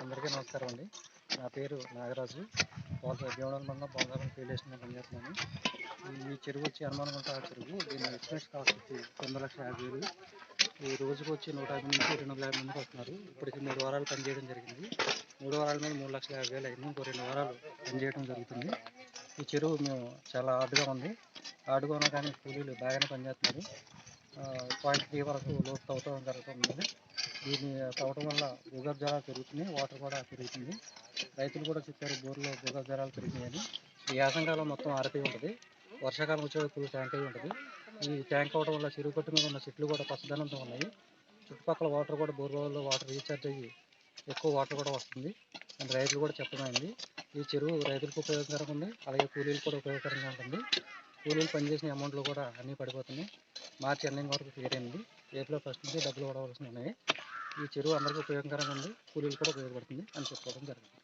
అందరికీ నమస్కారం అండి. నా పేరు నాగరాజు. భీమవరం మండలం పోలవరం ఫీల్డ్ స్టేషన్లో పనిచేస్తున్నాను. ఈ చెరువు వచ్చి అనుమానగుంట చెరువు. దీని ఎస్టిమేట్ కాస్ట్ వచ్చి 9,50,000. ఈ రోజుకు వచ్చి 150 నుంచి 250 మందికి వస్తున్నారు. ఇప్పటికి 3 వారాలు పనిచేయడం జరిగింది. 3 వారాల మీద 3,50,000 అయింది. ఇంకో 2 వారాలు పనిచేయడం జరుగుతుంది. ఈ చెరువు మేము చాలా హార్డ్గా ఉంది. హార్డ్గా ఉన్నా కానీ కూలీలు బాగానే పనిచేస్తున్నారు. 0.3 వరకు లోతు తవ్వడం జరుగుతుంది. దీన్ని తవ్వడం వల్ల భూగర్భ జలాలు పెరుగుతున్నాయి, వాటర్ కూడా పెరుగుతుంది. రైతులు కూడా చెప్పారు బోర్లో భూగర్భ జలాలు పెరుగుతున్నాయని. ఈ యాసంకాలం మొత్తం ఆరిపోయి ఉంటుంది. వర్షాకాలం వచ్చేటప్పుడు ట్యాంక్ అయి ఉంటుంది. ఈ ట్యాంక్ అవడం వల్ల చెరువు కట్టు మీద ఉన్న చెట్లు కూడా పచ్చదనంతో ఉన్నాయి. చుట్టుపక్కల వాటర్ కూడా బోర్వెల్లో వాటర్ రీఛార్జ్ అయ్యి ఎక్కువ వాటర్ కూడా వస్తుంది అని రైతులు కూడా చెప్పమైంది. ఈ చెరువు రైతులకు ఉపయోగకరంగా ఉంది, అలాగే కూలీలు కూడా ఉపయోగకరంగా ఉంటుంది. కూలీలు పనిచేసిన అమౌంట్లు కూడా అన్నీ పడిపోతున్నాయి. మార్చి ఎండింగ్ వరకు క్లియర్ అయింది. ఏప్రిల్ 1 నుంచి డబ్బులు పడవలసి ఉన్నాయి. ఈ చెరువు అందరికీ ఉపయోగకరంగా ఉంది, కూలీలు కూడా ఉపయోగపడుతుంది అని చెప్పుకోవడం జరిగింది.